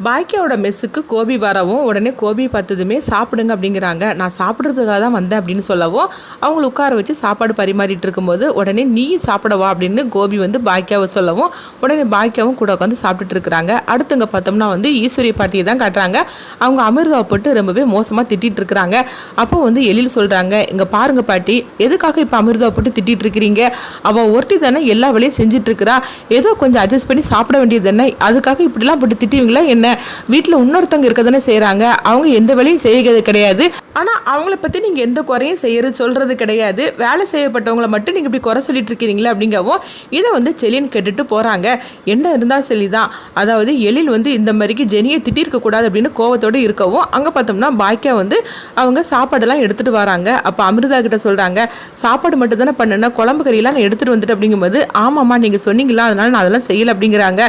பாக்கியாவோட மெஸ்ஸுக்கு கோபி வரவும் உடனே கோபி பார்த்ததுமே சாப்பிடுங்க அப்படிங்கிறாங்க. நான் சாப்பிட்றதுக்காக தான் வந்தேன் அப்படின்னு சொல்லவும் அவங்கள உட்கார வச்சு சாப்பாடு பரிமாறிட்டு இருக்கும்போது உடனே நீயும் சாப்பிடவா அப்படின்னு கோபி வந்து பாக்கியாவை சொல்லவும் உடனே பாக்கியாவும் கூட உட்காந்து சாப்பிட்டுட்டு இருக்கிறாங்க. அடுத்துங்க பார்த்தோம்னா வந்து ஈஸ்வரி பாட்டியை தான் காட்டுறாங்க. அவங்க அமிர்தாவை போட்டு ரொம்பவே மோசமாக திட்டிகிட்டு இருக்கிறாங்க. அப்போ வந்து எழில் சொல்கிறாங்க, இங்கே பாருங்க பாட்டி, எதுக்காக இப்போ அமிர்தாவை போட்டு திட்டிகிட்டு இருக்கிறீங்க? அவள் ஒருத்தி தானே எல்லா வேலையும் செஞ்சுட்டு இருக்கிறா, ஏதோ கொஞ்சம் அட்ஜஸ்ட் பண்ணி சாப்பிட வேண்டியது தானே, அதுக்காக இப்படிலாம் போட்டு திட்டுவீங்களா என்ன? வீட்டில் இன்னொருத்தவங்க இருக்க தானே செய்கிறாங்க, அவங்க எந்த வேலையும் செய்கிறது கிடையாது, ஆனால் அவங்கள பற்றி நீங்கள் எந்த குறையும் செய்யறது சொல்கிறது கிடையாது, வேலை செய்யப்பட்டவங்களை மட்டும் நீங்கள் இப்படி குறை சொல்லிட்டு இருக்கிறீங்களா அப்படிங்கவும் இதை வந்து செலின் கேட்டுட்டு போகிறாங்க. என்ன இருந்தால் செலிதான், அதாவது எழில் வந்து இந்த மாதிரிக்கு ஜெனியை திட்டிருக்கக்கூடாது அப்படின்னு கோவத்தோடு இருக்கவும் அங்கே பார்த்தோம்னா பாக்கியா வந்து அவங்க சாப்பாடெல்லாம் எடுத்துகிட்டு வராங்க. அப்போ அமிர்தா கிட்ட சொல்கிறாங்க, சாப்பாடு மட்டும் தானே பண்ணுன்னா குழம்பு கறியெல்லாம் நான் எடுத்துகிட்டு வந்துட்டு அப்படிங்கும்போது ஆமாம்மா நீங்கள் சொன்னீங்களா அதனால நான் அதெல்லாம் செய்யலை அப்படிங்கிறாங்க.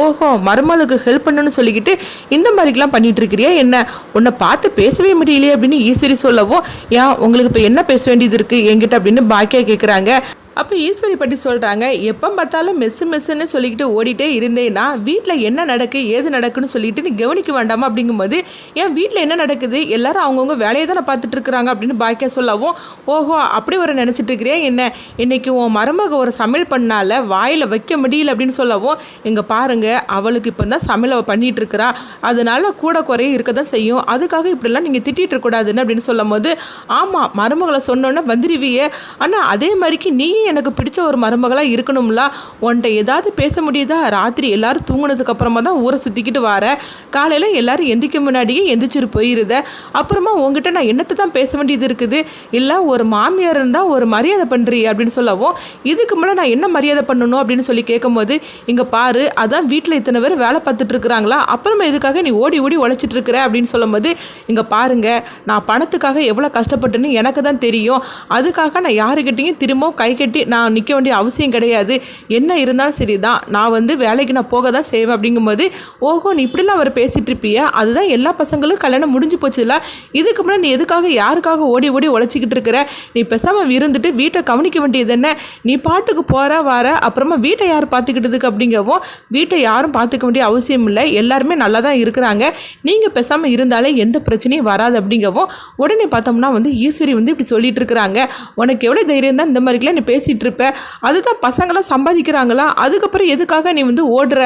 ஓஹோ, மருமகளுக்கு ஹெல்ப் பண்ணணும்னு சொல்லிக்கிட்டு இந்த மாதிரிலாம் பண்ணிட்டு இருக்கிறியா என்ன? உன்னை பார்த்து பேசவே முடியலையே அப்படின்னு ஈஸ்வரி சொல்லவும், ஏன் உங்களுக்கு இப்போ என்ன பேச வேண்டியது இருக்குது என்கிட்ட அப்படின்னு பாக்கியா கேட்குறாங்க. அப்போ ஈஸ்வரி பற்றி சொல்கிறாங்க, எப்போ பார்த்தாலும் மெஸ்ஸுன்னு சொல்லிக்கிட்டு ஓடிட்டே இருந்தேன்னா வீட்டில் என்ன நடக்கு ஏது நடக்குன்னு சொல்லிட்டு நீ கவனிக்க வேண்டாமா அப்படிங்கும்போது, ஏன் வீட்டில் என்ன நடக்குது எல்லாரும் அவங்கவுங்க வேலையை தான் பார்த்துட்டு இருக்கிறாங்க அப்படின்னு பாக்கியா சொல்லவும், ஓஹோ அப்படி ஒரு நினச்சிட்டு இருக்கிறியா என்ன? இன்னைக்கு உன் மருமக ஒரு சமையல் பண்ணால வாயில் வைக்க முடியல அப்படின்னு சொல்லவும், இங்கே பாருங்க அவளுக்கு இப்போ தான் சமையலை பண்ணிகிட்டு இருக்கிறா, அதனால கூட குறைய இருக்க தான் செய்யும், அதுக்காக இப்படிலாம் நீங்கள் திட்டிகிட்டு இருக்கக்கூடாதுன்னு அப்படின்னு சொல்லும் போது, ஆமாம் மருமகளை சொன்னோன்னே வந்துடுவியே, ஆனால் அதே மாதிரிக்கு நீ எனக்கு பிடிச்ச ஒரு மருமகளாக இருக்கணும்ல, உன்கிட்ட ஏதாவது பேச முடியுதா? ராத்திரி எல்லாரும் தூங்கினதுக்கு அப்புறமா தான் ஊரை சுற்றிக்கிட்டு வர, காலையில் எல்லாரும் எந்திரிக்க முன்னாடியே எந்திரிச்சிட்டு போயிருத, அப்புறமா உங்ககிட்ட நான் என்னத்தை தான் பேச வேண்டியது இருக்குது? இல்லை ஒரு மாமியார் இருந்தால் ஒரு மரியாதை பண்ணுறீ அப்படின்னு சொல்லவும், இதுக்கு மேலே நான் என்ன மரியாதை பண்ணணும் அப்படின்னு சொல்லி கேட்கும்போது, இங்கே பாரு அதான் வீட்டில் இத்தனை பேர் வேலை பார்த்துட்டு இருக்கிறாங்களா, அப்புறமா இதுக்காக நீ ஓடி ஓடி உழைச்சிட்டு இருக்கிற அப்படின்னு சொல்லும்போது, இங்கே பாருங்க நான் பணத்துக்காக எவ்வளோ கஷ்டப்பட்டுன்னு எனக்கு தான் தெரியும், அதுக்காக நான் யாருக்கிட்டையும் திரும்பவும் கை கட்டி நான் நிற்க வேண்டிய அவசியம் கிடையாது, என்ன இருந்தாலும் சரி தான் நான் வந்து வேலைக்கு நான் போக தான் செய்வேன் அப்படிங்கும்போது, ஓஹோ நீ இப்படிலாம் அவர் பேசிகிட்டு இருப்பியா, அதுதான் எல்லா பசங்களும் கல்யாணம் முடிஞ்சு போச்சுல, இதுக்கு முன்னாடி நீ எதுக்காக யாருக்காக ஓடி ஓடி உழைச்சிக்கிட்டு இருக்கிற? நீ பேசாமல் இருந்துட்டு வீட்டை கவனிக்க வேண்டியது என்ன? நீ பாட்டுக்கு போகிற வர, அப்புறமா வீட்டை யார் பார்த்துக்கிட்டதுக்கு அப்படிங்கவும், வீட்டை யாரும் பார்த்துக்க வேண்டிய அவசியம் இல்லை, எல்லாருமே நல்லா தான் இருக்கிறாங்க, நீங்கள் பேசாமல் இருந்தாலே எந்த பிரச்சனையும் வராது அப்படிங்கவும், உடனே பார்த்தோம்னா வந்து ஈஸ்வரி வந்து இப்படி சொல்லிட்டு இருக்கிறாங்க, உனக்கு எவ்வளோ தைரியம் தான் இந்த மாதிரிலாம் நீ பேசிகிட்டு இருப்ப, அதுதான் பசங்களாம் சம்பாதிக்கிறாங்களா, அதுக்கப்புறம் எதுக்காக நீ வந்து ஓடுற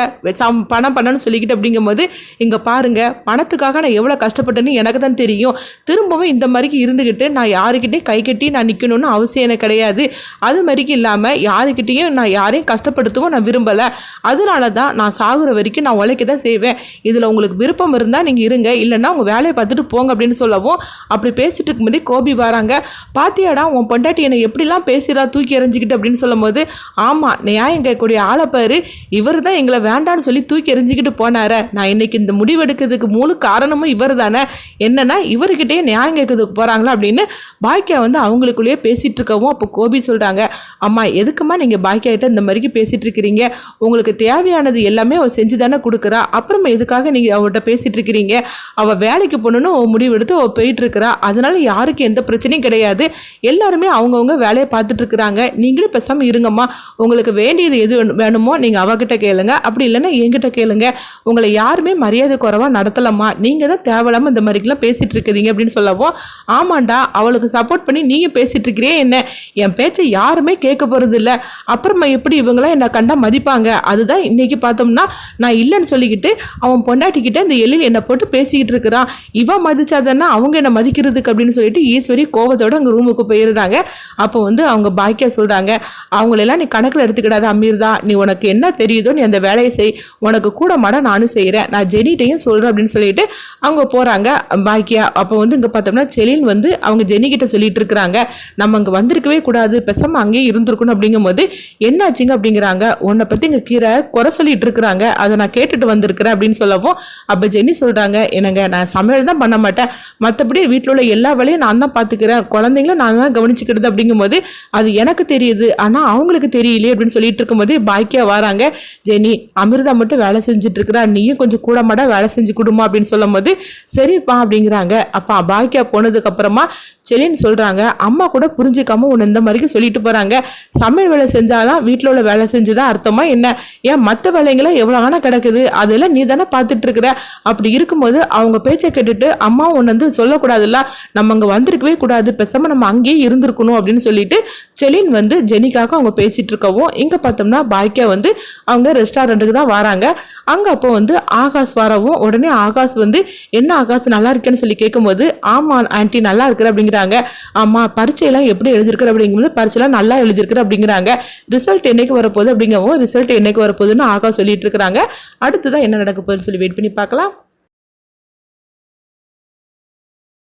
பணம் பண்ணணும்னு சொல்லிக்கிட்டு அப்படிங்கும்போது, இங்கே பாருங்க பணத்துக்காக நான் எவ்வளோ கஷ்டப்பட்டேன்னு எனக்கு தான் தெரியும், திரும்பவும் இந்த மாதிரிக்கு இருந்துக்கிட்டு நான் யாருக்கிட்டே கை கட்டி நான் நிற்கணும்னு அவசியம் எனக்கு கிடையாது, அது மாதிரிக்கு இல்லாமல் யாருக்கிட்டேயும் நான் யாரையும் கஷ்டப்படுத்தவும் நான் விரும்பலை, அதனால தான் நான் சாகுற வரைக்கும் நான் உழைக்க தான் செய்வேன், இதில் உங்களுக்கு விருப்பம் இருந்தால் நீங்கள் இருங்க, இல்லைன்னா உங்கள் வேலையை பார்த்துட்டு போங்க அப்படின்னு சொல்லவும், அப்படி பேசிட்டு இருக்கும்போதே கோபி வராங்க. பாத்தியாடா உன் பொண்டாட்டி என்னை எப்படிலாம் பேசுகிறா தூக்கி எறிஞ்சிக்கிட்டு அப்படின்னு சொல்லும்போது, ஆமாம் நியாயம் கேட்கக்கூடிய ஆளை பாரு, இவர் தான் எங்களை வேண்டான்னு சொல்லி தூக்கி எறிஞ்சிக்கிட்டு போனார, நான் இன்னைக்கு இந்த முடிவெடுக்கிறதுக்கு மூணு காரணமும் இவர் தானே, என்னன்னா இவர்கிட்டயே நியாயம் கேட்கறதுக்கு போகிறாங்களா அப்படின்னு பாக்கியா வந்து அவங்களுக்குள்ளேயே பேசிகிட்டு இருக்கவும், அப்போ கோபி சொல்கிறாங்க, அம்மா எதுக்குமா நீங்கள் பாக்கியா கிட்ட இந்த மாதிரிக்கு பேசிகிட்டு இருக்கிறீங்க, உங்களுக்கு தேவையானது எல்லாமே அவள் செஞ்சு தானே கொடுக்குறா, அப்புறமா எதுக்காக நீங்கள் அவள்கிட்ட பேசிகிட்டு இருக்கிறீங்க, அவள் வேலைக்கு போகணுன்னு முடிவெடுத்து அவள் போயிட்டு இருக்கிறா, அதனால யாருக்கு எந்த பிரச்சனையும் கிடையாது, எல்லாருமே அவங்கவுங்க வேலையை பார்த்துட்டு இருக்கிறாங்க, நீங்களும் பேசாமல் இருங்கம்மா, உங்களுக்கு வேண்டியது எது வேணுமோ நீங்கள் அவகிட்ட கேளுங்க, அப்படி இல்லைன்னா என்கிட்ட கேளுங்க, உங்களை யாருமே மரியாதை குறைவாக நடத்தலாமா, நீங்கள் தான் தேவையில்லாமல் இந்த மாதிரிலாம் பேசிகிட்டு இருக்குதுங்க அப்படின்னு சொல்லவும், ஆமாண்டா அவளுக்கு சப்போர்ட் பண்ணி நீங்கள் பேசிகிட்டு இருக்கிறே என்ன, என் பேச்சை யாருமே கேட்க போகிறது இல்லை, அப்புறமா எப்படி இவங்களாம் என்னை கண்டா மதிப்பாங்க, அதுதான் இன்றைக்கி பார்த்தோம்னா நான் இல்லைன்னு சொல்லிக்கிட்டு அவன் பொண்டாட்டிக்கிட்ட இந்த எழில் என்னை போட்டு பேசிக்கிட்டு இருக்கிறான், இவன் மதிச்சாதானே அவங்க என்னை மதிக்கிறதுக்கு அப்படின்னு சொல்லிட்டு ஈஸ்வரி கோவத்தோடு அங்கே ரூமுக்கு போயிருந்தாங்க. அப்போ வந்து அவங்க பாக்கியா சொல்கிறாங்க, அவங்களெல்லாம் நீ கணக்கில் எடுத்துக்கிடாத அமீர்தா, நீ உனக்கு என்ன தெரியுதோ நீ அந்த வேலையை செய், உனக்கு கூட மாட நானும் செய்கிறேன், நான் ஜெனிட்டையும் சொல்கிறேன் அப்படின்னு சொல்லிட்டு அவங்க போகிறாங்க பாக்கியா. அப்போ வந்து இங்கே பார்த்தோம்னா செலின் வந்து அவங்க ஜெனிகிட்ட சொல்லிட்டு இருக்கிறாங்க, நம்ம அங்கே வந்திருக்கவே கூடாது, பேசாமல் அங்கேயே இருந்திருக்கணும் அப்படிங்கும்போது, என்னாச்சுங்க அப்படிங்கிறாங்க, உன்னை பற்றி இங்கே கீரை குறை சொல்லிட்டு இருக்கிறாங்க, அதை நான் கேட்டுட்டு வந்திருக்கிறேன் அப்படின்னு சொல்லவும், அப்போ ஜெனி சொல்கிறாங்க, என்னங்க நான் சமையல் தான் பண்ண மாட்டேன், மற்றபடி வீட்டில் உள்ள எல்லா வேலையும் நான் தான் பார்த்துக்கிறேன், குழந்தைங்கள நான் தான் கவனிச்சுக்கிறது அப்படிங்கும்போது, அது எனக்கு தெரியுது, ஆனால் அவங்களுக்கு தெரியலையே அப்படின்னு சொல்லிட்டு இருக்கும்போதே பாக்கியா வராங்க. ஜெனி, அமிர்தா மட்டும் வேலை செஞ்சுட்டு இருக்கிறா, நீயும் கொஞ்சம் கூட மாட வேலை செஞ்சு கொடுமா அப்படின்னு சொல்லும் போது சரிப்பா அப்படிங்கிறாங்க. அப்போ பாக்கியா போனதுக்கு அப்புறமா செலின்னு சொல்றாங்க, அம்மா கூட புரிஞ்சுக்காம உன்னை இந்த மாதிரி சொல்லிட்டு போறாங்க. சமையல் வேலை செஞ்சாதான் வீட்டில் உள்ள வேலை செஞ்சுதான் அர்த்தமா என்ன? ஏன் மற்ற வேலைங்களை எவ்வளோ ஆனால் கிடக்குது, அதெல்லாம் நீ தானே பார்த்துட்டு இருக்கிற. அப்படி இருக்கும்போது அவங்க பேச்சை கேட்டுட்டு அம்மா உன்னை வந்து சொல்லக்கூடாதுல்ல, நம்ம அங்கே வந்திருக்கவே கூடாது, பேசாம நம்ம அங்கேயே இருந்திருக்கணும் அப்படின்னு சொல்லிட்டு செலின் வந்து ஜெனிக்காக அவங்க பேசிட்டு இருக்கவும், இங்க பார்த்தோம்னா பாக்கியா வந்து அவங்க ரெஸ்டாரண்ட்டுக்கு தான் வராங்க. அங்க அப்போ வந்து ஆகாஷ் வரவும், உடனே ஆகாஷ் வந்து என்ன ஆகாஷ் நல்லா இருக்கேன்னு சொல்லி கேட்கும்போது, ஆமா ஆன்ட்டி நல்லா இருக்கிற அப்படிங்கிறாங்க. ஆமா பரீட்சையெல்லாம் எப்படி எழுதிருக்கிற அப்படிங்கும்போது, பரீட்சையெல்லாம் நல்லா எழுதிருக்கிற அப்படிங்கிறாங்க. ரிசல்ட் என்னைக்கு வரப்போகுது அப்படிங்கவும், ரிசல்ட் என்னைக்கு வரப்போகுதுன்னு ஆகாஷ் சொல்லிட்டு இருக்கிறாங்க. அடுத்துதான் என்ன நடக்க போகுதுன்னு சொல்லி வெயிட் பண்ணி பார்க்கலாம்.